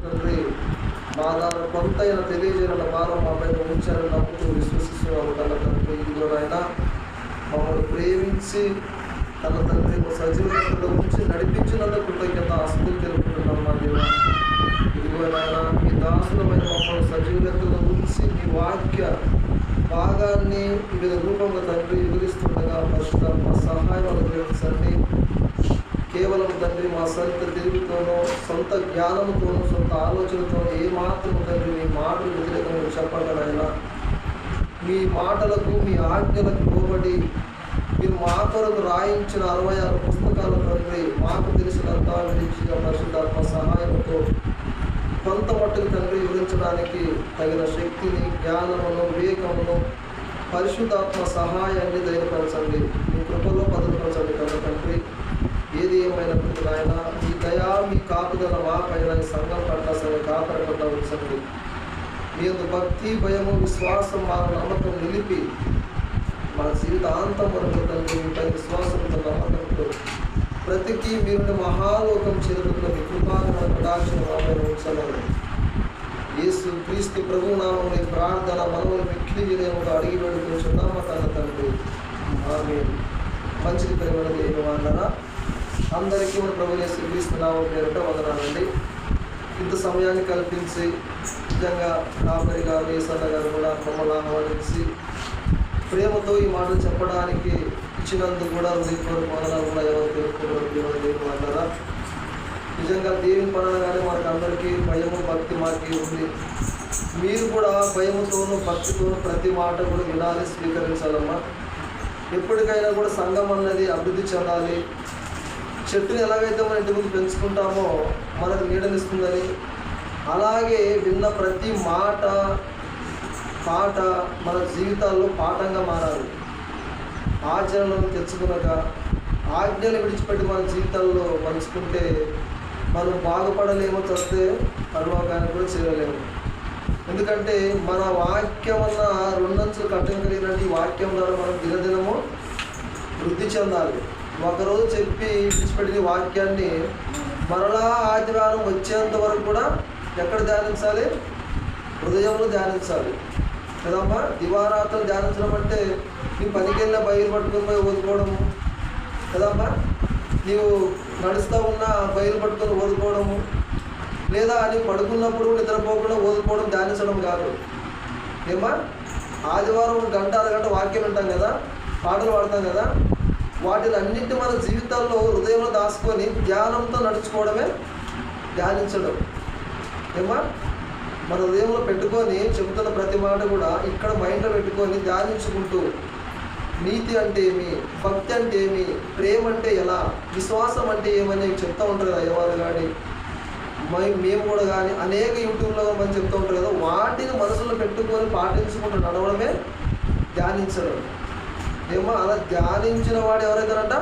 తండ్రి మా దాని కొంతైనా తెలియజేయాలన్న భారం మా పైన ఉంచారని నమ్ముతూ విశ్వసిస్తున్నాము కన్న తండ్రి. ఇదిగో నాయన మమ్మల్ని ప్రేమించి తన తండ్రి సజీవులలో ఉంచి నడిపించినందుకు కృతజ్ఞత ఆస్తులు తెలుపుతున్నాం మా దేవ. ఇదిగో నాయన మీ దాసులమైన మమ్మల్ని సజీవులలో ఉంచి మీ వాక్య భాగాన్ని వివిధ రూపంగా తండ్రి వివరిస్తుండగా పరిశుద్ధాత్మ సహాయం అనుగ్రహించండి. కేవలం తండ్రి మా సొంత తెలివితోనో సొంత జ్ఞానంతోనో సొంత ఆలోచనతోనో ఏమాత్రం తండ్రి మీ మాటలు వ్యతిరేకంగా చెప్పగలైనా మీ మాటలకు మీ ఆజ్ఞలకు లోబడి మీరు మా కొరకు రాయించిన 66 పుస్తకాల తండ్రి మాకు తెలిసినంత విధించిన పరిశుద్ధాత్మ సహాయంతో కొంత మట్టుకు తండ్రి వివరించడానికి తగిన శక్తిని, జ్ఞానమును, వివేకమును, పరిశుద్ధాత్మ సహాయాన్ని ధైర్యపరచండి. మీ కృపలో భద్రపరచండి కదా తండ్రి. ఏది ఏమైనప్పటికీ నాయన మీ దయా మీ కాపుదల మా పైన సంఘం పట్ల సరే కాపర పట్ల ఉంచండి. మీ భక్తి, భయము, విశ్వాసం మా నమ్మకం నిలిపి మన జీవితాంతం వరకు తండ్రి మీపై విశ్వాసంతో నమ్మకంతో ప్రతికి మీరు మహాలోకం చేరుకున్న మీ కృపాను కటాక్షణ మాపైన ఉంచమని యేసు క్రీస్తు ప్రభు నామమున ప్రార్థన మనవులు మిక్కిలి వినయముగా అడిగి వేడుకుంటున్నాము కన్న తండ్రి. ఆమేన్. మంచిది ప్రేమల దేవుని వాళ్ళరా అందరికీ మన ప్రభు యేసు క్రీస్తు నామమున పేరిట వందనాలండి. ఇంత సమయాన్ని కల్పించి నిజంగా కాపరి గారు ఏసన్న గారు కూడా మమ్మల్ని ఆహ్వానించి ప్రేమతో ఈ మాటలు చెప్పడానికి ఇచ్చినందుకు కూడా హృదయపూర్వక వందనాలు కూడా ఎవరు తెలుపుకున్నారు దేవుని వాళ్ళరా. నిజంగా దేవుని పడగానే మనకు అందరికీ భయము, భక్తి మాకి ఉంది. మీరు కూడా భయముతోనూ భక్తితోనూ ప్రతి మాట కూడా వినాలి, స్వీకరించాలమ్మా. ఎప్పటికైనా కూడా సంఘం అన్నది అభివృద్ధి చెందాలి. చెట్టుని ఎలాగైతే మన ఇంటి ముందు పెంచుకుంటామో మనకు నీడనిస్తుందని, అలాగే విన్న ప్రతి మాట పాట మన జీవితాల్లో పాఠంగా మారాలి. ఆచరణను తెచ్చుకునక ఆజ్ఞలు విడిచిపెట్టి మన జీవితాల్లో మలుచుకుంటే మనం బాగుపడలేమో, చస్తే పరలోకానికి కూడా చేరలేము. ఎందుకంటే మన వాక్యం అన్న రెండంచులు కట్టం కలిగినట్టు ఈ వాక్యం ద్వారా మనం దినదినము వృద్ధి చెందాలి. ఒకరోజు చెప్పి విడిచిపెట్టిన వాక్యాన్ని మరలా ఆదివారం వచ్చేంత వరకు కూడా ఎక్కడ ధ్యానించాలి? హృదయంలో ధ్యానించాలి కదమ్మా. దివారాత్రులు ధ్యానించడం అంటే నీ పనికెళ్ళిన బయలు పట్టుకొని పోయి వదుకోవడము కదమ్మా. నీవు నడుస్తూ ఉన్న బయలు పట్టుకొని వదుకోవడము, లేదా నీవు పడుకున్నప్పుడు నిద్రపోకుండా వదుకోవడం ధ్యానించడం కాదు ఏమా. ఆదివారం గంట అరగంట వాక్యం వింటాం కదా, పాటలు పాడతాం కదా, వాటిని అన్నింటి మన జీవితాల్లో హృదయంలో దాచుకొని ధ్యానంతో నడుచుకోవడమే ధ్యానించడం ఏమా. మన హృదయంలో పెట్టుకొని చెబుతున్న ప్రతి మాట కూడా ఇక్కడ మైండ్లో పెట్టుకొని ధ్యానించుకుంటూ నీతి అంటే ఏమి, భక్తి అంటే ఏమి, ప్రేమ అంటే ఎలా, విశ్వాసం అంటే ఏమని చెప్తూ ఉంటారు కదా అయ్యవారు కానీ మేము కూడా కానీ అనేక యూట్యూబ్లో మనం చెప్తూ ఉంటారు కదా. వాటిని మనసులో పెట్టుకొని పాటించుకుంటూ నడవడమే ధ్యానించడం ఏమో. అలా ధ్యానించిన వాడు ఎవరైతారంట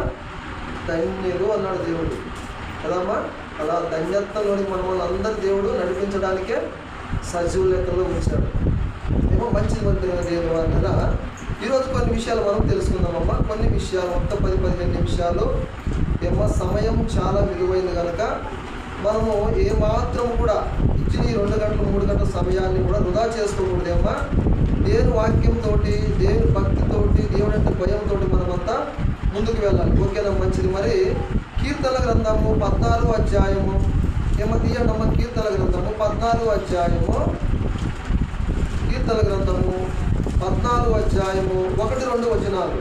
ధన్యులు అన్నాడు దేవుడు కదమ్మా. అలా ధన్యత్వంలోని మనల్ని అందరి దేవుడు నడిపించడానికే సజీవ లెక్కలో ఉంచాడు ఏమో. మంచిది మంత్రి దేవుని వల్ల ఈరోజు కొన్ని విషయాలు మనం తెలుసుకుందామమ్మా. కొన్ని విషయాలు మొత్తం 10-15 నిమిషాలు ఏమో. సమయం చాలా విలువైంది కనుక మనము ఏమాత్రం కూడా ఇచ్చిన ఈ 2 గంటలు 3 గంటల సమయాన్ని కూడా వృధా చేసుకోకూడదేమ్మా. దేవుని వాక్యంతో, దేవుని భక్తితోటి, దేవుని అంటే భయంతో మనమంతా ముందుకు వెళ్ళాలి. ఓకేనా? మంచిది. మరి కీర్తన గ్రంథము 14వ అధ్యాయము ఏమో తీయండమ్మ. కీర్తన గ్రంథము 14వ అధ్యాయము, కీర్తన గ్రంథము 14వ అధ్యాయము 1-2 వచనాలు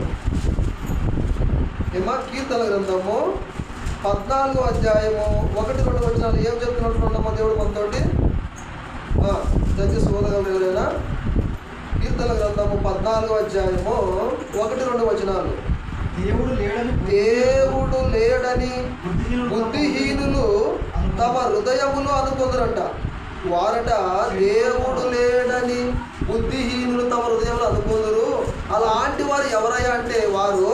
ఏమా. కీర్తన గ్రంథము 14వ అధ్యాయము 1-2 వచనాలు ఏం చెప్తున్నట్టున్నామా దేవుడు మనతోటి. దయచేసి ఓదగలరు ఎవరైనా. కీర్తన గ్రంథము 14వ అధ్యాయము 1-2 వచనాలు. దేవుడు లేడని బుద్ధిహీనులు తమ హృదయములు అనుకుందరంట. వారట దేవుడు లేడని బుద్ధిహీనులు తమ హృదయంలో అనుకుందరు. అలాంటి వారు ఎవరయ్యా అంటే వారు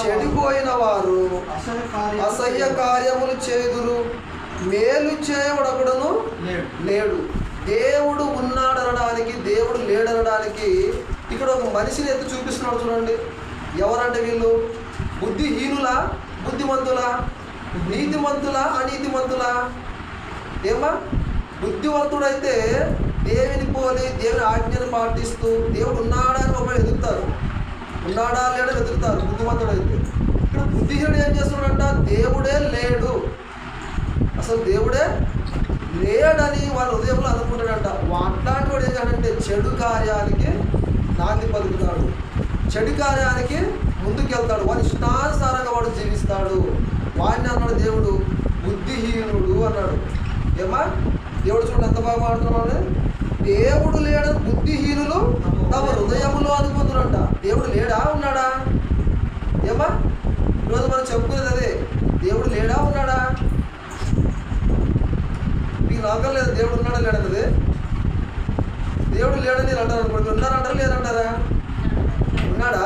చెడిపోయిన వారు, అసహ్య కార్యములు చేదురు, మేలు చేయవడకుడను లేడు. దేవుడు ఉన్నాడనడానికి, దేవుడు లేడనడానికి ఇక్కడ ఒక మనిషిని ఎత్తి చూపిస్తున్నాడు చూడండి. ఎవరంటే వీళ్ళు బుద్ధిహీనులా, బుద్ధిమంతులా, నీతిమంతులా, అనీతిమంతులా ఏమా. బుద్ధివంతుడైతే దేవుని పోలి దేవుని ఆజ్ఞను పాటిస్తూ దేవుడు ఉన్నాడని ఒకరు ఎదుగుతారు, ఉన్నాడా లేడో వెతుకుతారు బుద్ధిమంతుడైతే. ఇక్కడ బుద్ధిహీనుడు ఏం చేస్తున్నాడంట? దేవుడే లేడు, అసలు దేవుడే లేడని వాళ్ళ హృదయంలో అనుకుంటాడంట. అట్లాంటి వాడు ఏం చేయాలంటే చెడు కార్యానికి నాంది పలుకుతాడు, చెడు కార్యానికి ముందుకెళ్తాడు, వాడి ఇష్టానుసారంగా వాడు జీవిస్తాడు. వాడిని అన్నాడు దేవుడు బుద్ధిహీనుడు అన్నాడు. ఏమా దేవుడు చూడండి ఎంత బాగా మాట్లాడుతున్నాడు. దేవుడు లేడని బుద్ధిహీనులు తమ హృదయములో అనుకుంటున్నారంట. దేవుడు లేడా ఉన్నాడా? ఏమా ఈరోజు మనం చెప్పుకునేది అదే, దేవుడు లేడా ఉన్నాడా? మీకు నమ్మకం లేదు దేవుడు ఉన్నాడా లేడన్నది. దేవుడు లేడని నేను అంటారు అనుకోండి, ఉన్నారంటారా లేదంటారా? ఉన్నాడా?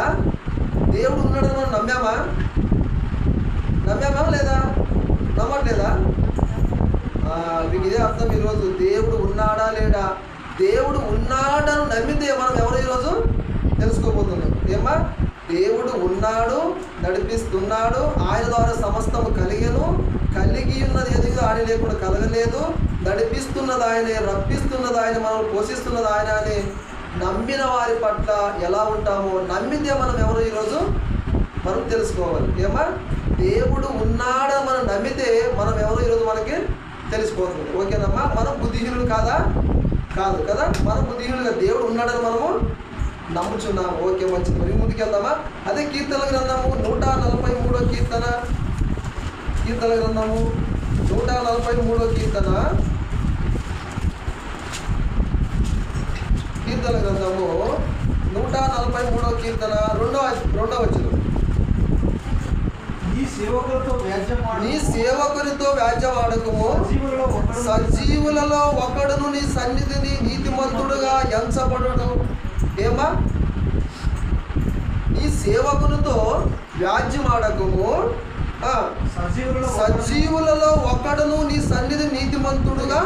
దేవుడు ఉన్నాడని మనం నమ్మామా లేదా? నమ్మట్లేదా? మీకు ఇదే అర్థం. ఈరోజు దేవుడు ఉన్నాడా లేడా? దేవుడు ఉన్నాడని నమ్మితే మనం ఎవరు ఈరోజు తెలుసుకోబోతున్నాం. ఏమా దేవుడు ఉన్నాడు, నడిపిస్తున్నాడు, ఆయన ద్వారా సమస్తము కలిగి ఉన్నది ఎదుగు ఆయన లేకుండా కలగలేదు, నడిపిస్తున్నది ఆయనే, రప్పిస్తున్నది ఆయన, మనం పోషిస్తున్నది ఆయన అని నమ్మిన వారి పట్ల ఎలా ఉంటామో నమ్మితే మనం ఎవరు ఈరోజు మనం తెలుసుకోవాలి. ఏమా దేవుడు ఉన్నాడని మనం నమ్మితే మనం ఎవరు ఈరోజు మనకి తెలిసిపోతుంది. ఓకేనమ్మా? మనం బుద్ధిహీనులు కాదా? కాదు కదా. మనం బుద్ధిహీనులుగా దేవుడు ఉన్నాడని మనము నమ్ముచున్నాము. ఓకే, మంచిది. మరి ముందుకు వెళ్దామా? అదే కీర్తన గ్రంథము 143 కీర్తన, కీర్తన గ్రంథము 143 కీర్తన, కీర్తన గ్రంథము 143 కీర్తన 2వ వచనం. నీ సేవకునితో వ్యాజ్యమాడకుము, సజీవులలో ఒకడును నీ సన్నిధిని నీతిమంతుడుగా ఎంచబడును. ఏమా నీ సేవకునితో వ్యాజ్యమాడకుము, సజీవులలో ఒకడును నీ సన్నిధి నీతిమంతుడుగా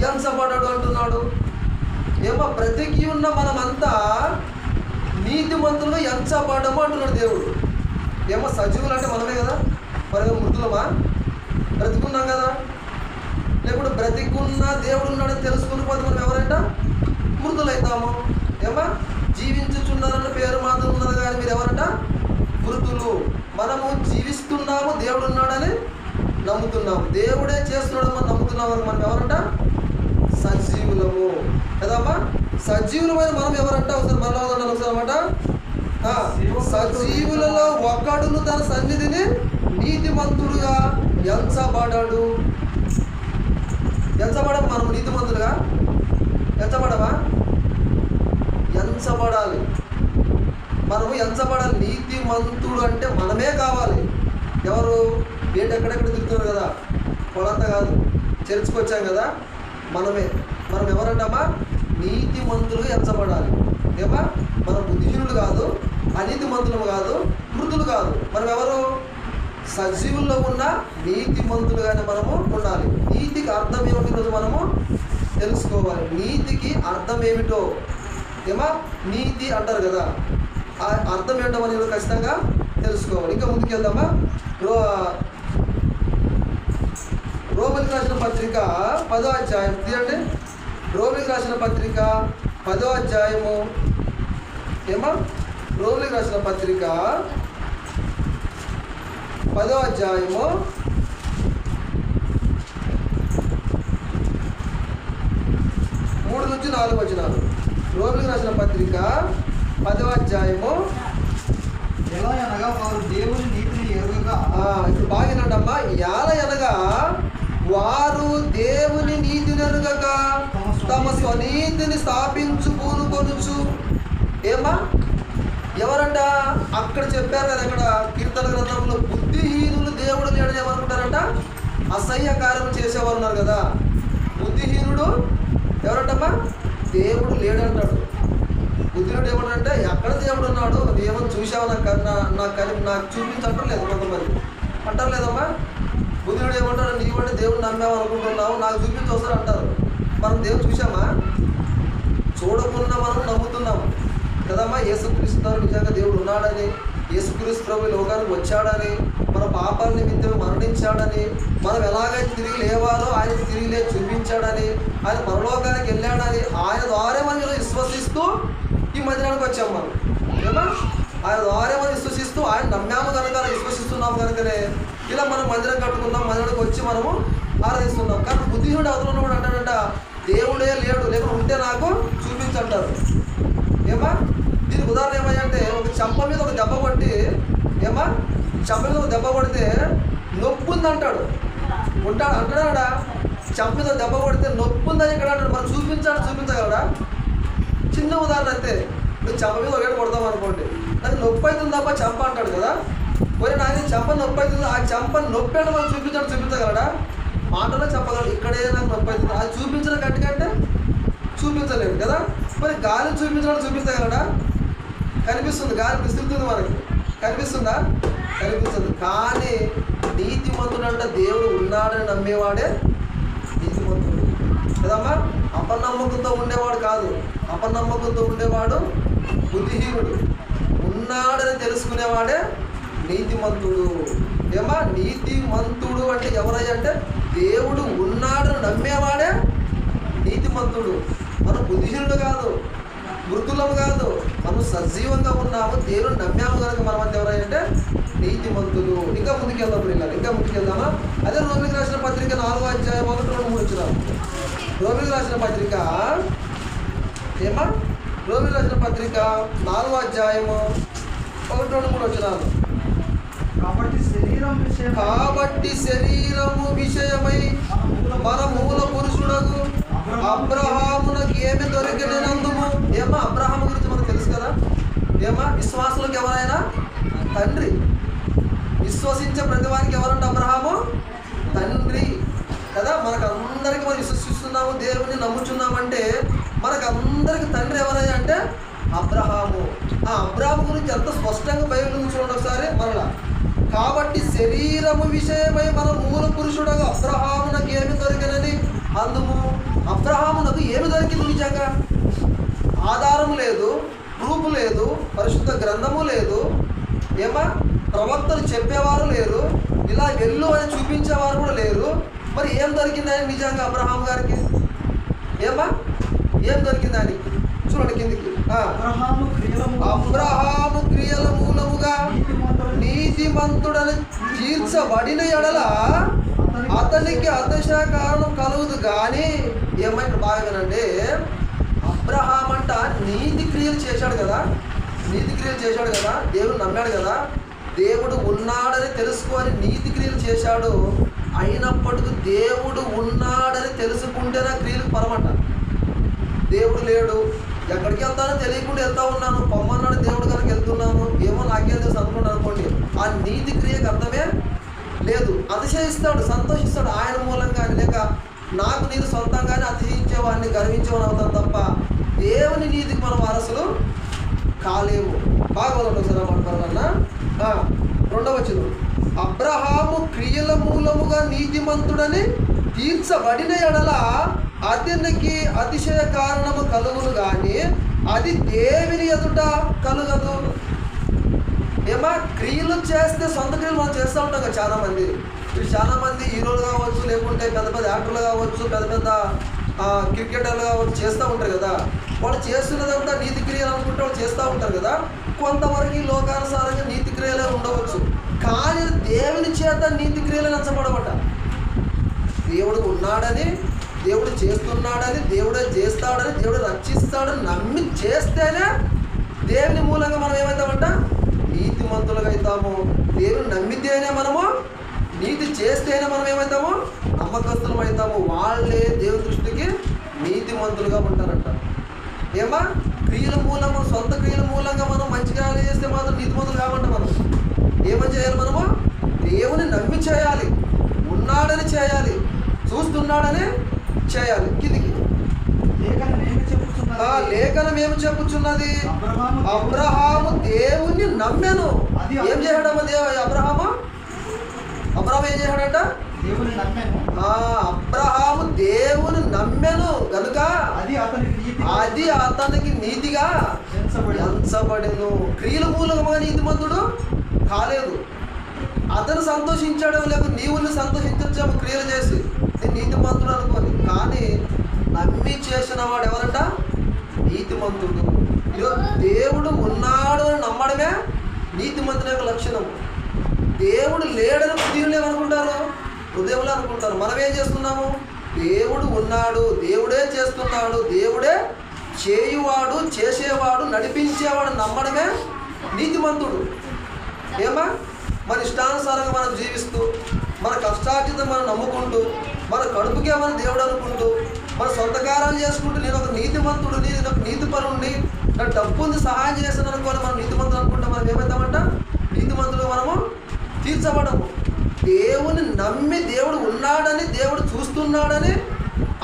ఎంచబడడు అంటున్నాడు. ఏమో బ్రతికి ఉన్న మనమంతా నీతిమంతులుగా ఎంచబడము అంటున్నాడు దేవుడు. ఏమో సజీవులు అంటే మనమే కదా, మనమే మృతులమా? బ్రతికున్నాం కదా. లేకపోతే బ్రతికున్న దేవుడు ఉన్నాడని తెలుసుకుని పోతే మనం ఎవరంట? మృతులైతాము. ఏమా జీవించుచున్నారన్న పేరు మాత్రం ఉన్నది కానీ మీరు ఎవరంట? మృతులు. మనము జీవిస్తున్నాము, దేవుడు ఉన్నాడని నమ్ముతున్నాము, దేవుడే చేస్తున్నాడని మనం నమ్ముతున్నాము. మనం ఎవరంట? సజీవులము కదమ్మా. సజీవులమైన మనం ఎవరంట? ఒకసారి మరలా ఒకసారి అన్నమాట. సజీవులలో ఒకడును తన సన్నిధిని నీతిమంతుడుగా ఎంచబడడు. ఎంచబడం మనము నీతిమంతులుగా ఎంచబడమా? ఎంచబడాలి, మనము ఎంచబడాలి. నీతిమంతుడు అంటే మనమే కావాలి. ఎవరు? ఏంటి ఎక్కడెక్కడ తిరుగుతున్నారు కదా, పొలంతా కాదు, చర్చికి వచ్చాం కదా, మనమే. మనం ఎవరంటామా? నీతిమంతులుగా ఎంచబడాలి. ఏమా మనం బుద్ధిహీనులు కాదు, అనీతిమంతులు కాదు, మృతులు కాదు. మనం ఎవరు? సజీవుల్లో ఉన్న నీతిమంతులుగానే మనము ఉండాలి. నీతికి అర్థం ఏమిటి ఈరోజు మనము తెలుసుకోవాలి. నీతికి అర్థం ఏమిటో, ఏమా నీతి అంటారు కదా, ఆ అర్థం ఏంటో మనం ఈరోజు ఖచ్చితంగా తెలుసుకోవాలి. ఇంకా ముందుకెళ్దామా? రోమిలకు రాసిన పత్రిక 10వ అధ్యాయం తీయండి. రోమిలకు రాసిన పత్రిక 10వ అధ్యాయము. ఏమా రోమిలకు రాసిన పత్రిక 10వ అధ్యాయము 3 నుంచి 4 వచనాలు. రోమిలకు రాసిన పత్రిక 10వ అధ్యాయము. ఎలా అనగా వారు దేవుని నీతిని ఎరుగగా, ఇప్పుడు బాగినండమ్మా. ఎలా అనగా వారు దేవుని నీతిని ఎరుగక తమ స్వనీతిని స్థాపించుకొనుచు. ఏమా ఎవరంట? అక్కడ చెప్పారు కదా, ఇక్కడ కీర్తన గ్రంథంలో బుద్ధిహీనులు దేవుడు లేడని ఏమనుకుంటారంట? అసహ్య కార్యం చేసేవారు ఉన్నారు కదా. బుద్ధిహీనుడు ఎవరంటమ్మా? దేవుడు లేడంటాడు. బుద్ధిహీనుడు ఏమంటాడంటే ఎక్కడ దేవుడు ఉన్నాడు, ఏమని చూసావు నాకు చూపించటం లేదు. కొంతమంది అంటారు లేదమ్మా. బుద్ధిహీనుడు ఏమంటాడు? నీవంటే దేవుడు నమ్మావు అనుకుంటున్నావు, నాకు చూపించి వస్తారు అంటారు. మనం దేవుడు చూసామా? చూడకుండా మనం నమ్ముతున్నాము కదమ్మా. యేసుక్రీస్తు నిజంగా దేవుడు ఉన్నాడని, యేసుక్రీస్తు ప్రభు ఈ లోకానికి వచ్చాడని, మన పాపాల నిమిత్తం మరణించాడని, మనం ఎలాగైతే తిరిగి లేవాలో ఆయన తిరిగి లేచి చూపించాడని, ఆయన పరలోకానికి వెళ్ళాడని ఆయన ద్వారా మనం విశ్వసిస్తూ ఈ మందిరానికి వచ్చాం మనం. ఏమా ఆయన ద్వారా మనం విశ్వసిస్తూ ఆయన నమ్మాము కనుక విశ్వసిస్తున్నాము కనుకనే ఇలా మనం మందిరం కట్టుకున్నాం, మందిరానికి వచ్చి మనము ఆరాధిస్తున్నాం. కానీ బుద్ధిహీనుడు అవతల కూడా అంటాడంట, దేవుడే లేడు, లేకుండా ఉంటే నాకు చూపించంటారు. ఏమా దీనికి ఉదాహరణ ఏమంటే, ఒక చెంప మీద ఒక దెబ్బ కొట్టి, ఏమా చెంప మీద ఒక దెబ్బ కొడితే నొప్పి ఉంది అంటాడు. అంటాడా? చెంప మీద దెబ్బ కొడితే నొప్పి ఉందని ఇక్కడ అంటాడు. మరి చూపించగలడా? చిన్న ఉదాహరణ అంతే. నువ్వు చెంప మీద ఒకటి కొడతాం అనుకోండి, నాకు నొప్పి అవుతుంది తప్ప చెంప అంటాడు కదా. పోయి నాకు చెంప నొప్పి అవుతుంది, ఆ చెంప నొప్పి అంటే మనం చూపించగలడా? మాటలో చెప్పగలడు, ఇక్కడే నాకు నొప్పి అవుతుంది. అది చూపించడం కంటే చూపించలేడు కదా. మరి గాలి చూపించగలడా? కనిపిస్తుంది, గాలి విసురుతుంది మనకి, కనిపిస్తుందా? కనిపిస్తుంది. కానీ నీతిమంతుడు అంటే దేవుడు ఉన్నాడని నమ్మేవాడే నీతిమంతుడు కదమ్మా. అపనమ్మకంతో ఉండేవాడు కాదు. అపనమ్మకంతో ఉండేవాడు బుద్ధిహీనుడు. ఉన్నాడని తెలుసుకునేవాడే నీతిమంతుడు. ఏమా నీతిమంతుడు అంటే ఎవరయ్య అంటే దేవుడు ఉన్నాడని నమ్మేవాడే నీతిమంతుడు. మనం బుద్ధిహీనుడు కాదు, మృతులము కాదు, మనం సజీవంగా ఉన్నాము, దేవుడు నమ్మాము కనుక మనం అంతా ఎవరంటే నీతిమంతులు. ఇంకా ముందుకెళ్దాం పిల్లలు, ఇంకా ముందుకెళ్దామా? అదే రోమిలికి రాసిన పత్రిక 4వ అధ్యాయం 1-3 వచ్చినాము. రోమిలికి రాసిన పత్రిక ఏమా రోమిలికి రాసిన పత్రిక 4వ అధ్యాయము 1-3 వచ్చినాము. కాబట్టి శరీరము విషయమై మన మూల పురుషుడకు అబ్రహామునకు ఏమి దొరికినందుము. ఏమా అబ్రహాము గురించి మనకు తెలుసు కదా. ఏమా విశ్వాసులకు ఎవరైనా తండ్రి, విశ్వసించే ప్రతి వారికి ఎవరంటే అబ్రహాము తండ్రి కదా. మనకందరికీ మనం విశ్వసిస్తున్నాము, దేవుని నమ్ముచున్నామంటే మనకందరికి తండ్రి ఎవరయ్యా అంటే అబ్రహాము. ఆ అబ్రహాము గురించి ఎంత స్పష్టంగా బైబిల్ నుంచి చూడండి ఒకసారి మరలా. కాబట్టి శరీరము విషయమై మన మూల పురుషుడగా అబ్రహామునకు ఏమి దొరికినని అందుము. అబ్రహామునకు ఏమి దొరికింది? నిజంగా ఆధారం లేదు, ప్రూఫ్ లేదు, పరిశుద్ధ గ్రంథము లేదు, ఏమా ప్రవక్తలు చెప్పేవారు లేరు, ఇలా వెళ్ళు అని చూపించేవారు కూడా లేరు. మరి ఏం దొరికిందని నిజంగా అబ్రహాం గారికి? ఏమా ఏం దొరికిందని చూడండి కిందికి. అబ్రహాము క్రియల మూలముగా నీతిమంతుడని తీర్చబడిన ఎడల అతనికి అతిశయ కారణం కలుగుదు. కానీ ఏమైనా బాగా వినండి, అబ్రహాం అంట నీతి క్రియలు చేశాడు కదా, దేవుడు నమ్మాడు కదా, దేవుడు ఉన్నాడని తెలుసుకొని నీతి క్రియలు చేశాడు. అయినప్పటికీ దేవుడు ఉన్నాడని తెలుసుకుంటేనే క్రియలకు పరమంట. దేవుడు లేడు, ఎక్కడికి వెళ్తానో తెలియకుండా వెళ్తా ఉన్నాను, పొమ్మన్నాడు దేవుడు కనుక వెళ్తున్నాను, ఏమో నాకేం తెలుసు అనుకున్నాను అనుకోండి, ఆ నీతి క్రియకు అర్థమే లేదు. అతిశయిస్తాడు, సంతోషిస్తాడు ఆయన మూలంగానే, లేక నాకు నేను సొంతంగానే అతిశయించేవాడిని గర్వించేవాడిని అవుతాను తప్ప దేవుని నీతికి మనం వారసులు కాలేము. బాగా ఒకసారి 2వ వచనం. అబ్రహాము క్రియల మూలముగా నీతిమంతుడని తీర్చబడిన ఎడల అతనికి అతిశయ కారణము కలుగును కానీ అది దేవుని ఎదుట కలుగదు. ఏమా క్రియలు చేస్తే సొంత క్రియలు మనం చేస్తూ ఉంటాం కదా చాలామంది. ఇప్పుడు చాలామంది హీరోలు కావచ్చు, లేకుంటే పెద్ద పెద్ద యాక్టర్లు కావచ్చు, పెద్ద పెద్ద క్రికెటర్లు కావచ్చు, చేస్తూ ఉంటారు కదా. వాళ్ళు చేస్తున్నదంతా నీతి క్రియలు అనుకుంటే వాళ్ళు చేస్తూ ఉంటారు కదా. కొంతవరకు లోకానుసారంగా నీతి క్రియలే ఉండవచ్చు, కానీ దేవుని చేత నీతి క్రియలు నచ్చబడమట. దేవుడు ఉన్నాడని, దేవుడు చేస్తున్నాడని, దేవుడే చేస్తాడని, దేవుడు రక్షిస్తాడని నమ్మి చేస్తేనే దేవుని మూలంగా మనం ఏమవుతామంట నీతిమంతులుగా అవుతాము. దేవుని నమ్మితేనే మనము, నీతి చేస్తేనే మనం ఏమవుతాము నమ్మకస్తులం అవుతాము. వాళ్ళే దేవుని దృష్టికి నీతిమంతులుగా ఉంటారంట. ఏమా క్రియల మూలంగా, సొంత క్రియల మూలంగా మనం మంచిగా చేస్తే మాత్రం నీతిమంతులు కావంట. మనం ఏమని చేయాలి? మనము దేవుని నమ్మి చేయాలి, ఉన్నాడని చేయాలి, చూస్తున్నాడని చేయాలి. కిందికి లేఖనం ఏమి చెప్పుచున్నది? అబ్రహాము దేవుణ్ణి నమ్మాను. ఏం చేశాడమ్మా అబ్రహాము ఏం చేశాడంట? అబ్రహాము దేవుని నమ్మాను కనుక అది అతనికి నీతిగా ఎంచబడెను. క్రియల మూలంగా నీతిమంతుడు కాలేదు. అతను సంతోషించాడో లేక నీవు సంతోషించొచ్చాము క్రియలు చేసి నేను నీతిమంతుడు అనుకోని, కానీ నమ్మి చేసిన వాడు ఎవరంట? నీతిమంతుడు. ఈరోజు దేవుడు ఉన్నాడు అని నమ్మడమే నీతిమంతుని యొక్క లక్షణం. దేవుడు లేడని బుద్ధిలో ఏమనుకుంటారు? హృదయంలో అనుకుంటారు. మనం ఏం చేస్తున్నాము? దేవుడు ఉన్నాడు, దేవుడే చేస్తున్నాడు, దేవుడే చేయువాడు, చేసేవాడు, నడిపించేవాడు నమ్మడమే నీతిమంతుడు. ఏమా మన ఇష్టానుసారంగా మనం జీవిస్తూ, మన కష్టార్జితం మనం నమ్ముకుంటూ, మన కడుపుకే మన దేవుడు అనుకుంటూ, మన సొంత కార్యాలు చేసుకుంటూ నేను ఒక నీతిమంతుడు, నేను ఒక నీతిపరుణ్ణి, నాకు డబ్బు ఉంది సహాయం చేస్తాను అనుకోని మనం నీతిమంతుడు అనుకుంటే మనం ఏమవుతామంట? నీతిమంతుడు మనము తీర్చబడము. దేవుని నమ్మి దేవుడు ఉన్నాడని, దేవుడు చూస్తున్నాడని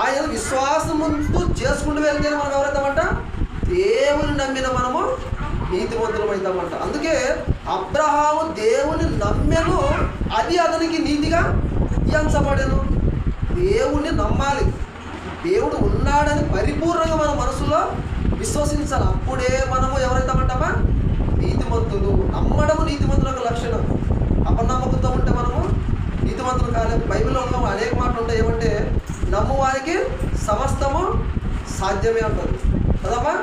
ఆయన విశ్వాసముతో చేసుకుంటూ వెళ్తే మనం ఎవరైతామంట? దేవుని నమ్మిన మనము నీతిమంతులం అవుతామంట. అందుకే అబ్రహాము దేవుని నమ్మెను, అది అతనికి నీతిగా ఎంచబడెను. దేవుణ్ణి నమ్మాలి, దేవుడు ఉన్నాడని పరిపూర్ణంగా మన మనసులో విశ్వసించాలి. అప్పుడే మనము ఎవరైతామంటామా? నీతిమంతులు. నమ్మడము నీతిమంతులకు లక్షణం. అపనమ్మకంతో ఉంటే మనము నీతిమంతులు కాలేము. బైబిల్లో అనేక మాటలు ఉంటాయి. ఏమంటే నమ్మువారికి సమస్తము సాధ్యమే అంటారు కదమ్మా.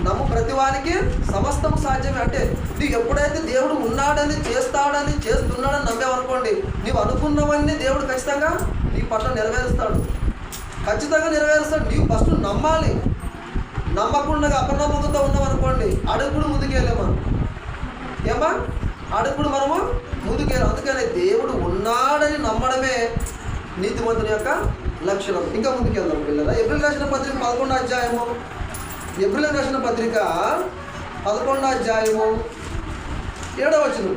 నమ్ము ప్రతి వారికి సమస్తము సాధ్యమే. అంటే నీకు ఎప్పుడైతే దేవుడు ఉన్నాడని, చేస్తాడని, చేస్తున్నాడని నమ్మేవనుకోండి, నీవు అనుకున్నవన్నీ దేవుడు ఖచ్చితంగా నీ పట్ల నెరవేరుస్తాడు. ఖచ్చితంగా నెరవేరుస్తాడు. నీవు ఫస్ట్ నమ్మాలి. నమ్మకుండా అపనమ్మకంతో ఉన్నామనుకోండి, అడుగుడు ముందుకెళ్ళాము మనం. ఏమా అడుగుడు మనము ముందుకెళ్ళాం. అందుకని దేవుడు ఉన్నాడని నమ్మడమే నీతిమంతుని యొక్క లక్షణం. ఇంకా ముందుకెళ్దాం పిల్లల. ఏప్రిల్ రాసిన పత్రిక 11వ అధ్యాయము, ఏప్రిల్ రాసిన పత్రిక 11వ అధ్యాయము 7వ వచనం.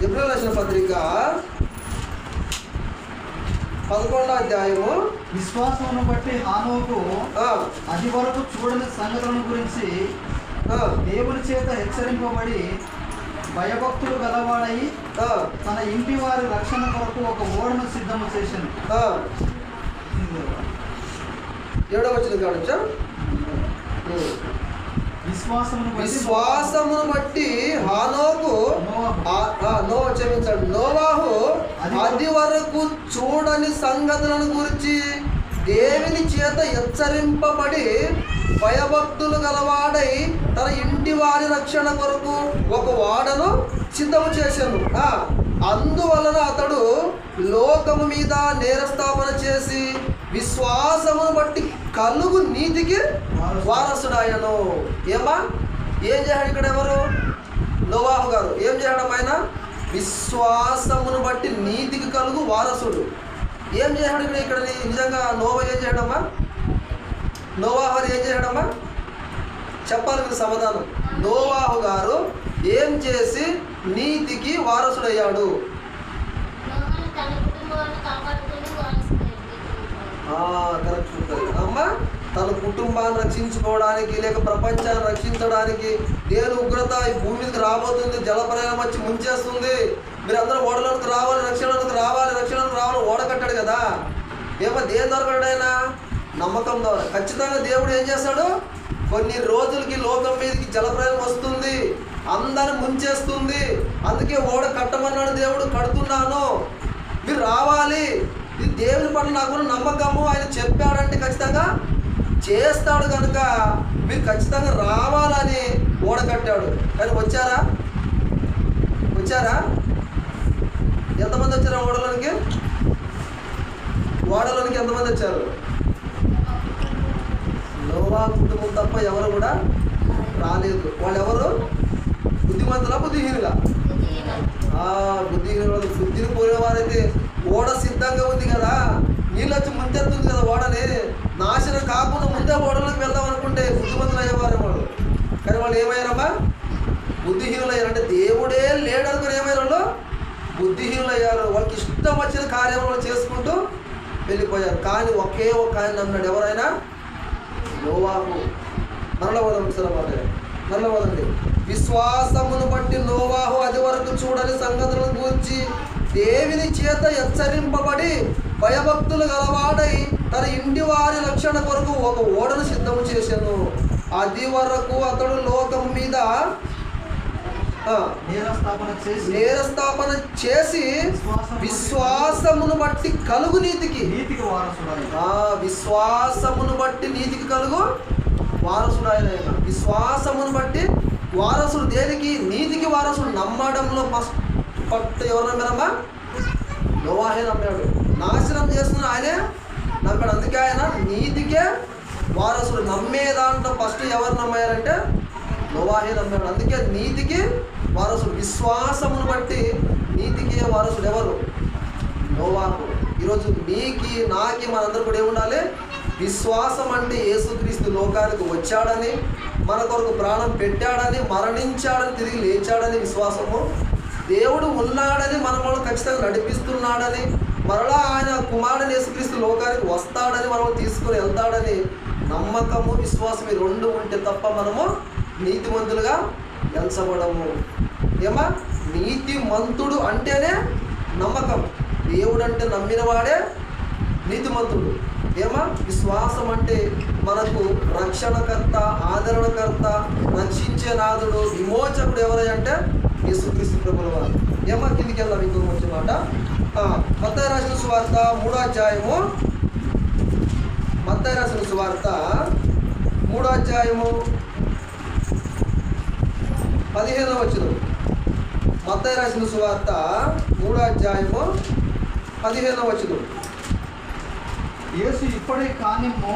ఏప్రిల్ రాసిన పత్రిక 11వ అధ్యాయము. విశ్వాసమును బట్టి హానోకు అది వరకు చూడని సంగతులను గురించి దేవుని చేత హెచ్చరింపబడి భయభక్తులు గలవాడై తన ఇంటి వారి రక్షణ కొరకు ఒక ఓడను సిద్ధము చేశాను. 7వ వచనం కావచ్చు. విశ్వాసమును బట్టి హానోకు క్షమించాడు నోవాహు అది వరకు చూడని సంగతులను గురించి దేవుని చేత హెచ్చరింపబడి భయభక్తులు గలవాడై తన ఇంటి వారి రక్షణ కొరకు ఒక ఓడను సిద్ధము చేశాను. అందువలన అతడు లోకము మీద నేరస్థాపన చేసి విశ్వాసమును బట్టి కలుగు నీతికి వారసుడాయను. ఏమా ఏం చేశాడు ఇక్కడ? ఎవరు? నోవాహు గారు. ఏం చేయడం? ఆయన విశ్వాసమును బట్టి నీతికి కలుగు వారసుడు. ఏం చేశాడు ఇక్కడ? నిజంగా నోవా ఏం చేయడమ్మా? నోవాహు గారు ఏం చేయడమ్మా? చెప్పాలి మీరు సమాధానం. నోవాహు గారు ఏం చేసి నీతికి వారసుడయ్యాడు? కరెక్ట్ అమ్మా. తన కుటుంబాన్ని రక్షించుకోవడానికి, లేక ప్రపంచాన్ని రక్షించడానికి, దేవుని ఉగ్రత ఈ భూమి మీదకి రాబోతుంది, జలప్రయాణం వచ్చి ముంచేస్తుంది, మీరందరూ ఓడలోకి రావాలి, రక్షణలోకి రావాలి, ఓడ కట్టాడు కదా. ఏమో దేని ద్వారా ఆయన? నమ్మకం ద్వారా. ఖచ్చితంగా దేవుడు ఏం చేస్తాడు? కొన్ని రోజులకి లోకం మీదకి జలప్రయాణం వస్తుంది, అందరిని ముంచేస్తుంది, అందుకే ఓడ కట్టమన్నాడు దేవుడు. కడుతున్నాను, మీరు రావాలి. ఇది దేవుని పట్ల నాకు నమ్మకము. ఆయన చెప్పాడంటే ఖచ్చితంగా చేస్తాడు కనుక మీరు ఖచ్చితంగా రావాలని ఓడ కట్టాడు. కానీ వచ్చారా? ఎంతమంది వచ్చారా ఓడలోనికి? ఎంతమంది వచ్చారు? నోవా కుటుంబం తప్ప ఎవరు కూడా రాలేదు. వాళ్ళు ఎవరు? బుద్ధిమంతులా బుద్ధిహీనులా? బుద్ధిని పోయేవారైతే ఓడ సిద్ధంగా ఉంది కదా, నీళ్ళు వచ్చి ముంచెత్తుంది కదా ఓడని, నాశనం కాకుండా ముందే ఓడలోకి వెళ్దాం అనుకుంటే బుద్ధిమంతులు అయ్యేవారు వాళ్ళు. కానీ వాళ్ళు ఏమయ్యారమ్మా? బుద్ధిహీనులు అయ్యారు. అంటే దేవుడే లేడనుకుని ఏమయ్యారు? వాళ్ళు బుద్ధిహీనులు అయ్యారు. వాళ్ళకి ఇష్టం వచ్చిన కార్యములు చేసుకుంటూ వెళ్ళిపోయారు. కానీ ఒకే ఒక ఆయన నమ్మాడు. ఎవరైనా? నోవాహు. మరలా వదండి. విశ్వాసమును బట్టి నోవాహు అది వరకు చూడని సంగతులను గురించి దేవుని చేత హెచ్చరింపబడి భయభక్తులు గలవాడై తన ఇంటి వారి రక్షణ కొరకు ఒక ఓడను సిద్ధము చేశాను. అది వరకు అతడు లోకం మీద నేరస్థాపన చేసి విశ్వాసమును బట్టి కలుగు నీతికి విశ్వాసమును బట్టి నీతికి కలుగు వారసుడు ఆయన. విశ్వాసమును బట్టి వారసుడు. దేనికి? నీతికి వారసుడు. నమ్మడంలో ఫస్ట్ ఎవరు నమ్మారమ్మా? నోవాహే నమ్మాడు. నాశనం చేస్తున్న ఆయనే నమ్మాడు. అందుకే ఆయన నీతికే వారసుడు. నమ్మే దాంట్లో ఫస్ట్ ఎవరు నమ్మారంటే నోవాహే నమ్మాడు. అందుకే నీతికి వారసుడు. విశ్వాసమును బట్టి నీతికి వారసుడు ఎవరు? నోవాహు. ఈరోజు నీకి నాకి మనందరూ కూడా ఏముండాలి? విశ్వాసం అంటే యేసుక్రీస్తు లోకానికి వచ్చాడని, మన కొరకు ప్రాణం పెట్టాడని, మరణించాడని, తిరిగి లేచాడని విశ్వాసము. దేవుడు ఉన్నాడని, మనల్ని ఖచ్చితంగా నడిపిస్తున్నాడని, మరలా ఆయన కుమారుడు యేసుక్రీస్తు లోకానికి వస్తాడని, మనల్ని తీసుకొని వెళ్తాడని నమ్మకము, విశ్వాసం ఈ రెండు ఉంటే తప్ప మనము నీతిమంతులుగా ఎంచబడము. ఏమా? నీతిమంతుడు అంటేనే నమ్మకం. దేవుడు అంటే నమ్మిన వాడే నీతిమంతుడు. ఏమా? విశ్వాసం అంటే మనకు రక్షణకర్త, ఆదరణకర్త, రక్షించే నాథుడు, విమోచకుడు ఎవరై అంటే యేసుక్రీస్తు ప్రభుల వారు. ఏమా? కిందికి వెళ్దాం. ఇంకో మంచి మాట. మత్తయి రాసిన సువార్త 3వ అధ్యాయము. మత్తయి రాసిన సువార్త 3వ అధ్యాయము 15వ వచనం. మత్తయి రాసిన సువార్త 3వ అధ్యాయము 15వ వచనం. యేసు ఇప్పటికి కానిమ్ము,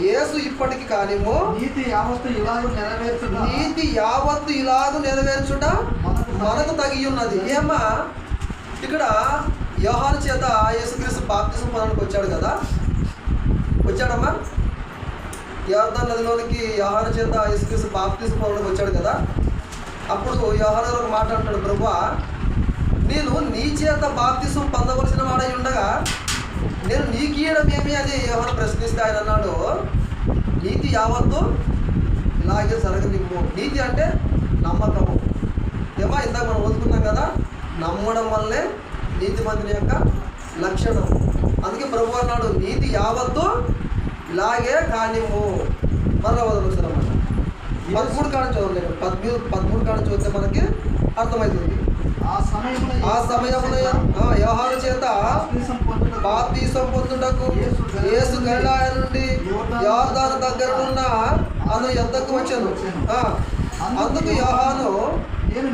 యేసు ఇప్పటికి కానిమ్ము, నీతి యావత్తు ఇలాగు నెరవేర్చుట, నీతి యావత్తు ఇలాగు నెరవేర్చుట మనకు తగి ఉన్నది. ఏమ్మా? ఇక్కడ యోహాను చేత యేసుక్రీస్తు బాప్తిసం పొందడానికి వచ్చాడు కదా, వచ్చాడమ్మా? యోర్దాను నదిలోనికి యోహాను చేత యేసుక్రీస్తు బాప్తిసం పొందడానికి వచ్చాడు కదా. అప్పుడు యోహాను ఒక మాట అంటాడు, ప్రభువా, నేను నీ చేత బాప్తిసం పొందవలసిన వాడై ఉండగా నేను నీకు ఇయ్యడం ఏమి అని యోహాను ప్రశ్నిస్తే ఆయన అన్నాడు, నీతి యావత్తు ఇలాగే జరగనిమ్ము. నీతి అంటే నమ్మకము. ఏమా? ఇందాక మనం వదులుకున్నాం కదా, నమ్మడం వల్లే నీతిమంతుని యొక్క లక్షణం. అందుకే ప్రభు అన్నాడు, నీతి యావత్తు ఇలాగే కానిమ్ము. మరలా వదలొచ్చారన్నమాట. 13 కాడ చదవలేదు. 13 కాడ చదివితే మనకి అర్థమవుతుంది. ఆ సమయంలో యోహాను చేత బాప్తిసం పొందుటకు యేసు గలిలయ నుండి యోర్దాను దగ్గరనున్న అతని యొద్దకు వచ్చాను. అందుకు యోహాను, నేను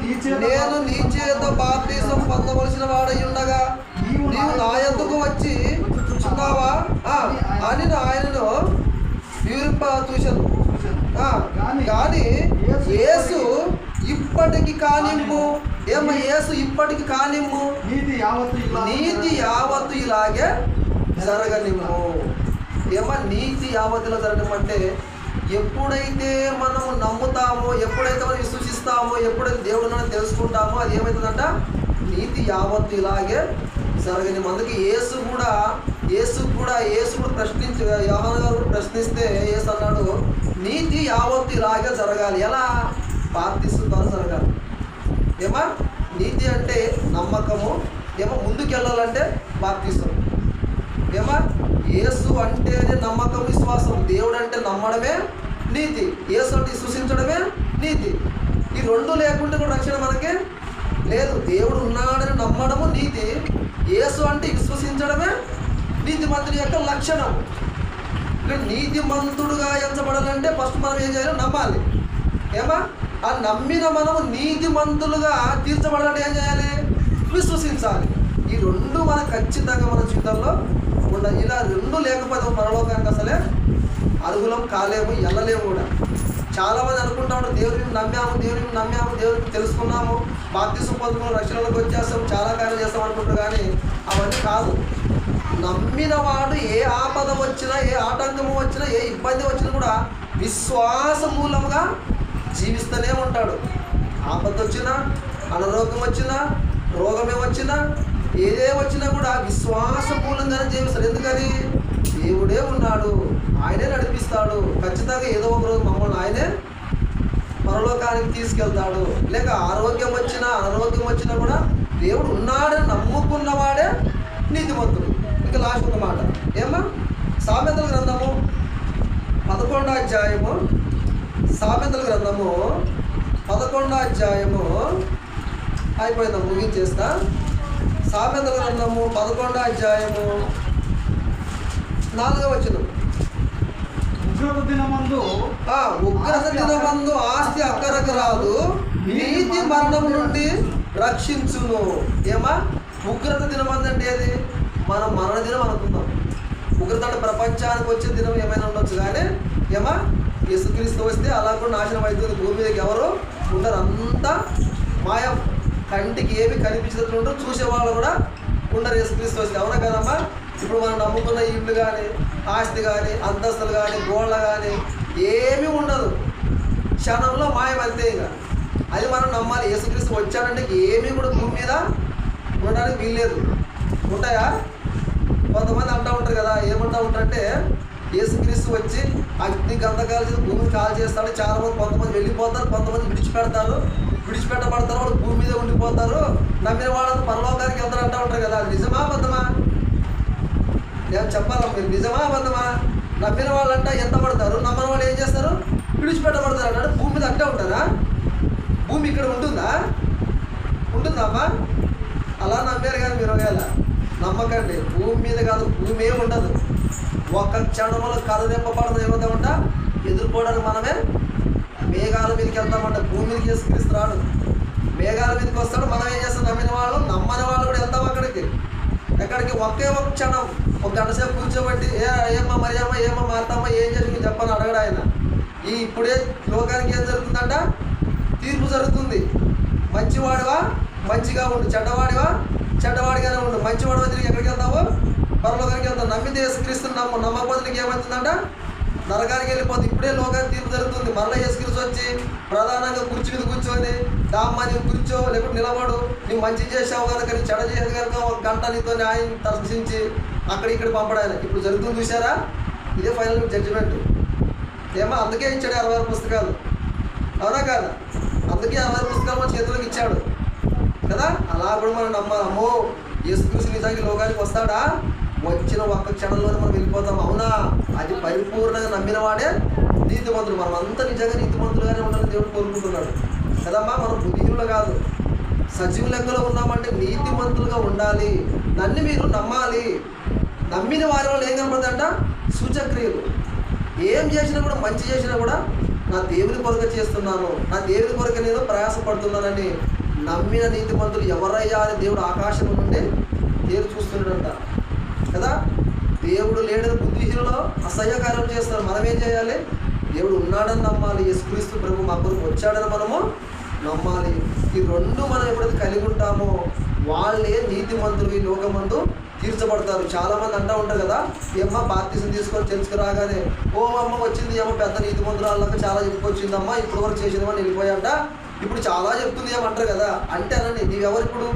నీ చేత బాప్తిసం పొందవలసిన వాడై ఉండగా నీవు నా యొద్దకు వచ్చి చున్నావా అని ఆయనను చూశాను. కానీ యేసు ఇప్పటికి కానిమ్ము. ఏమో? యేసు ఇప్పటికి కానిమ్ము, నీతి యావత్తు ఇలాగే జరగనిమ్ము. ఏమో? నీతి యావత్తులో జరగమంటే ఎప్పుడైతే మనము నమ్ముతామో, ఎప్పుడైతే మనం విశ్వసిస్తామో, ఎప్పుడైతే దేవుడు తెలుసుకుంటామో అది ఏమవుతుందంట? నీతి యావత్తు ఇలాగే జరగనిమ్ము. అందుకే యేసు కూడా యోహాను గారు ప్రశ్నిస్తే యేసు అన్నాడు, నీతి యావత్తు ఇలాగే జరగాలి. ఎలా? బాప్తిసం ద్వారా జరగాలి. ఏమా? నీతి అంటే నమ్మకము. ఏమో? ముందుకెళ్ళాలంటే బాప్తిసం. ఏమా? యేసు అంటేనే నమ్మకం, విశ్వాసం. దేవుడు అంటే నమ్మడమే నీతి. యేసు అంటే విశ్వసించడమే నీతి. ఈ రెండు లేకుంటే కూడా రక్షణ మనకి లేదు. దేవుడు ఉన్నాడని నమ్మడము నీతి, యేసు అంటే విశ్వసించడమే నీతిమంతుడి యొక్క లక్షణం. ఇక్కడ నీతిమంతుడుగా ఎంచబడాలంటే ఫస్ట్ మనం ఏం చేయాలి? నమ్మాలి. ఏమా? ఆ నమ్మిన మనము నీతిమంతులుగా తీర్చబడాలంటే ఏం చేయాలి? విశ్వసించాలి. ఈ రెండు మనకు ఖచ్చితంగా మన జీవితంలో ఉండాలి. ఇలా రెండు లేకపోతే పరలోకానికి అసలే అరుగులం కాలేము, వెళ్ళలేము కూడా. చాలామంది అనుకుంటా ఉంటారు, దేవుడిని నమ్మాము, దేవుడిని తెలుసుకున్నాము, బాప్తిసం పొందుకున్నాము, రక్షణలోకి వచ్చేస్తాం, చాలా కార్యాలు చేస్తాం అనుకుంటారు. కానీ అవన్నీ కాదు. నమ్మిన వాడు ఏ ఆపద వచ్చినా, ఏ ఆటంకము వచ్చినా, ఏ ఇబ్బంది వచ్చినా కూడా విశ్వాస మూలంగా జీవిస్తూనే ఉంటాడు. ఆపద వచ్చినా, అనారోగ్యం వచ్చినా, రోగమే వచ్చినా, ఏదే వచ్చినా కూడా విశ్వాస మూలంగానే జీవిస్తాడు. ఎందుకని? దేవుడే ఉన్నాడు, ఆయనే నడిపిస్తాడు. ఖచ్చితంగా ఏదో ఒక రోజు మమ్మల్ని ఆయనే పరలోకానికి తీసుకెళ్తాడు. లేక ఆరోగ్యం వచ్చినా, అనారోగ్యం వచ్చినా కూడా దేవుడు ఉన్నాడని నమ్ముకున్నవాడే నీతిమంతుడు. ఇక లాస్ట్ ఒక మాట. ఏమా? సామెతల గ్రంథము 11వ అధ్యాయము సామెతల గ్రంథము 11వ అధ్యాయము అయిపోయిందా, ముగించేస్తా. సామెతల గ్రంథము 11వ అధ్యాయము 4వ వచనం. ఉగ్రత దినమందు ఆస్తి అక్కరకు రాదు, నీతి మరణం నుండి రక్షించును. ఏమా ఉగ్రత దినమంది అంటే ఏది? మనం మరణ దినం అనుకుందాం. ఉగ్రత అంటే ప్రపంచానికి వచ్చే దినం ఏమైనా ఉండొచ్చు, కానీ ఏమా యేసుక్రీస్తు వస్తే అలా కూడా నాశనం అవుతుంది. భూమి మీదకి ఎవరు ఉండరు, అంతా మాయం. కంటికి ఏమి కనిపించినట్లు ఉండరు, చూసేవాళ్ళు కూడా ఉండరు యేసుక్రీస్తు వస్తే. అవునా కదమ్మా? ఇప్పుడు మనం నమ్ముకున్న ఇళ్ళు కానీ, ఆస్తి కానీ, అంతస్తులు కానీ, గోళ్ళ కానీ ఏమీ ఉండదు, క్షణంలో మాయం అంతే. ఇక అది మనం నమ్మాలి. యేసుక్రీస్తు వచ్చాడంటే ఏమీ కూడా భూమి మీద ఉండడానికి వీల్లేదు. ఉంటాయా? కొంతమంది అంటూ ఉంటారు కదా, ఏమంటూ ఉంటారంటే యేసుక్రీస్తు వచ్చి అగ్ని గంధకాలు చేసి భూమిని కాల్ చేస్తాడు. చాలామంది, కొంతమంది వెళ్ళిపోతారు, కొంతమంది విడిచిపెడతారు, విడిచిపెట్టబడతారు, వాళ్ళు భూమి మీద ఉండిపోతారు, నమ్మిన వాళ్ళంతా పరలోకానికి వెళ్తారు అంటూ ఉంటారు కదా. నిజమా అబద్ధమా? నేను చెప్పాలా, మీరు నిజమా అబద్ధమా? నమ్మిన వాళ్ళంట ఎంత పడతారు, నమ్మని వాళ్ళు ఏం చేస్తారు? విడిచిపెట్టబడతారు అన్నాడు. భూమి మీద అంటే ఉంటారా? భూమి ఇక్కడ ఉంటుందా? ఉంటుందమ్మా? అలా నమ్మారు కానీ మీరు ఒకవేళ నమ్మకండి. భూమి మీద కాదు, భూమి ఏమి ఉండదు. ఒక్క క్షణంలో కరునింపబడదు ఏమవుతామంట, ఎదుర్కోవడానికి మనమే మేఘాల మీదకి వెళ్తామంట. భూమి మీదకి యేసుక్రీస్తు రాడు, మేఘాల మీదకి వస్తాడు. మనం ఏం చేస్తాం? నమ్మిన వాళ్ళు, నమ్మని వాళ్ళు కూడా వెళ్తాం అక్కడికి. ఎక్కడికి? ఒకే ఒక క్షణం, ఒక గంట సేపు కూర్చోబెట్టి ఏమ్మా మరియమ్మ, ఏమో మార్తమ్మ, ఏం చేసి మీరు చెప్పని అడగడు ఆయన. ఇప్పుడే లోకానికి ఏం జరుగుతుందంట? తీర్పు జరుగుతుంది. మంచివాడివా మంచిగా ఉండు, చెడ్డవాడివా చెడ్డవాడిగానే ఉండు. మంచివాడివా తిరిగి ఎక్కడికి వెళ్తావు? పరలోకానికి వెళ్తావు. నమ్మితే యేసుక్రీస్తుని నమ్మకపోతే నీకు ఏమవుతుందంట? నరకానికి వెళ్ళిపోతుంది. ఇప్పుడే లోకానికి తీర్పు జరుగుతుంది. మరలా యేసుక్రీస్తు వచ్చి ప్రధానంగా కుర్చీ మీద కూర్చొని దామ్మా నీవు కూర్చో, లేకపోతే నిలబడు, నీవు మంచి చేసావు కనుక, నీ చెడ చేసేది కనుక ఒక గంట నీతో ఆయన దర్శించి అక్కడ ఇక్కడ పంపడాయన. ఇప్పుడు జరుగుతుంది చూసారా? ఇదే ఫైనల్ జడ్జిమెంట్. ఏమో అందుకే ఇచ్చాడు 66 పుస్తకాలు. అవునా కాదా? అందుకే 66 పుస్తకాలు మన చేతులకు ఇచ్చాడు కదా. అలా కూడా మనం నమ్మాలి. అమ్మో యేసుక్రీస్తు నిజానికి లోకానికి వస్తాడా? వచ్చిన ఒక్క క్షణంలోనే మనం వెళ్ళిపోతాం. అవునా? అది పరిపూర్ణంగా నమ్మిన వాడే నీతిమంతుడు. మనం అంతా నిజంగా నీతిమంతులుగానే ఉండాలని దేవుడు కోరుకుంటున్నాడు కదమ్మా. మనం బుద్ధిహీనులు కాదు, సజీవ లెక్కలో ఉన్నామంటే నీతిమంతులుగా ఉండాలి. నన్ను మీరు నమ్మాలి. నమ్మిన వారి వాళ్ళు ఏం కనపడుతుందంట? సూచక్రియలు. ఏం చేసినా కూడా, మంచి చేసినా కూడా నా దేవుని కొరకు చేస్తున్నాను, నా దేవుని కొరకు నేను ప్రయాసపడుతున్నానని నమ్మిన నీతిమంతులు ఎవరయ్యా అని దేవుడు ఆకాశం నుండి దేవుడు చూస్తున్నాడంట కదా. దేవుడు లేడని బుద్ధిహీనులో అసహ్యకార్యం చేస్తారు. మనం ఏం చేయాలి? దేవుడు ఉన్నాడని నమ్మాలి. యేసుక్రీస్తు ప్రభు మా కొరకు వచ్చాడని మనము నమ్మాలి. ఈ రెండు మనం ఎప్పుడైతే కలిగి ఉంటామో వాళ్ళే నీతిమంతులు ఈ లోకమందు తీర్చబడతారు. చాలామంది అంటూ ఉంటారు కదా, ఏమ్మా బాప్తిసం తీసుకొని తెలుసుకురాగానే ఓ అమ్మ వచ్చింది, ఏమో పెద్ద నీతిమంతురాళ్ళకి చాలా చెప్పుకొచ్చిందమ్మా, ఇప్పుడు వరకు చేసినవని వెళ్ళిపోయాట, ఇప్పుడు చాలా చెప్తుంది ఏమంటారు కదా. అంటే అనండి, నీవెవరిప్పుడు?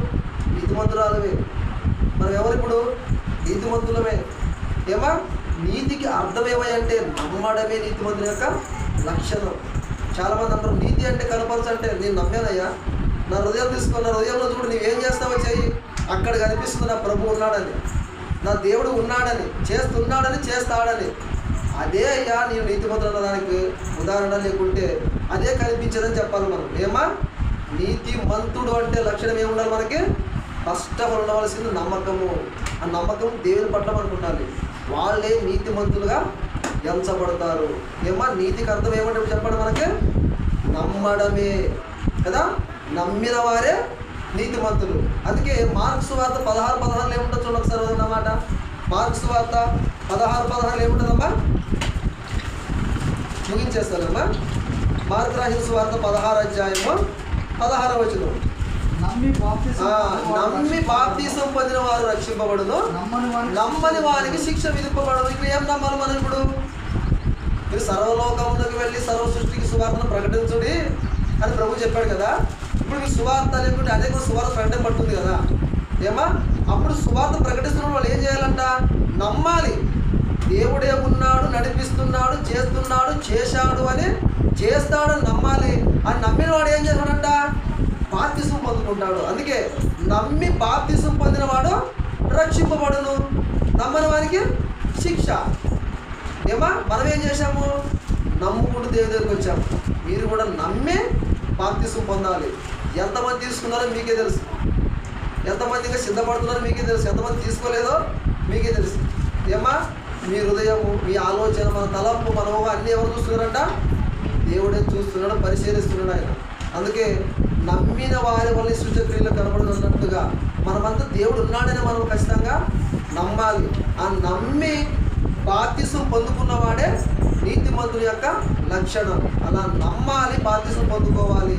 నీతిమంతురాలవే. మనం ఎవరిప్పుడు? నీతిమంతులమే. ఏమా నీతికి అర్థం ఏమంటే నమ్మడమే నీతిమంతుల యొక్క లక్షణం. చాలామంది అంటారు నీతి అంటే కనపరచంటే, నేను నమ్మానయ్యా, నా హృదయం తీసుకున్న హృదయంలో చూడు, నీవేం చేస్తావో చెయ్యి, అక్కడ కనిపిస్తుంది నా ప్రభు ఉన్నాడని, నా దేవుడు ఉన్నాడని, చేస్తున్నాడని, చేస్తాడని. అదే అయ్యా నేను నీతిమంతుడు దానికి ఉదాహరణ. లేకుంటే అదే కనిపించదని చెప్పాలి మనం. ఏమా నీతిమంతుడు అంటే లక్షణం ఏముండాలి మనకి? ఫస్ట్ ఆఫ్ ఆల్ ఉండవలసింది నమ్మకము. ఆ నమ్మకం దేవుని పట్ల మనకు ఉండాలి. వాళ్ళే నీతిమంతులుగా ఎంచబడతారు. ఏమా నీతికి అర్థం ఏమంటే చెప్పండి మనకి? నమ్మడమే కదా. నమ్మిన వారే నీతిమంతులు. అందుకే మార్క్స్ వార్త 16:16 ఏముంటుంది చూడండి ఒకసారి అన్నమాట. మార్క్స్ వార్త 16:16 ఏముంటుందమ్మా? ముగించేస్తానమ్మా. మార్క్ రాసిన సువార్త 16వ అధ్యాయము 16వ వచనం. నమ్మి బాప్తీసం పొందిన వారు రక్షింపబడును, నమ్మని వారికి శిక్ష విధింపబడదు. ఇక్కడ ఏం నమ్మాలి మనం? ఇప్పుడు మీరు సర్వలోకములకు వెళ్ళి సర్వ సృష్టికి సువార్తను ప్రకటించుడి అని ప్రభు చెప్పాడు కదా. ఇప్పుడు మీ సువార్త లేకుంటే అనేక సువార్త ప్రకటింపబడుతుంది కదా. ఏమా అప్పుడు సువార్త ప్రకటిస్తున్న వాళ్ళు ఏం చేయాలంట? నమ్మాలి. దేవుడే ఉన్నాడు, నడిపిస్తున్నాడు, చేస్తున్నాడు, చేశాడు అని, చేస్తాడని నమ్మాలి. అని నమ్మిన వాడు ఏం చేస్తాడంట? బాప్తిసం పొందుకుంటాడు. అందుకే నమ్మి బాప్తిసం పొందిన వాడు రక్షింపబడును, నమ్మని వారికి శిక్ష. ఏమా మనం ఏం చేశాము? నమ్ముకుంటూ దేవుని దగ్గరికి వచ్చాము. మీరు కూడా నమ్మే బాప్తిసం పొందాలి. ఎంతమంది తీసుకున్నారో మీకే తెలుసు, ఎంతమంది ఇంకా సిద్ధపడుతున్నారో మీకే తెలుసు, ఎంతమంది తీసుకోలేదో మీకే తెలుసు. ఏమా మీ హృదయము, మీ ఆలోచన, మన తలంపు, మన ఊహ అన్నీ ఎవరు చూస్తున్నారంట? దేవుడే చూస్తున్నాడు, పరిశీలిస్తున్నాడు ఆయన. అందుకే నమ్మిన వారి వల్ల సూచక్రియలు కనబడుతున్నట్టుగా మనమంతా దేవుడు ఉన్నాడని మనం ఖచ్చితంగా నమ్మాలి. ఆ నమ్మి బాప్తిసం పొందుకున్నవాడే నీతిమంతుని యొక్క లక్షణం. అలా నమ్మాలి, బాప్తిసం పొందుకోవాలి.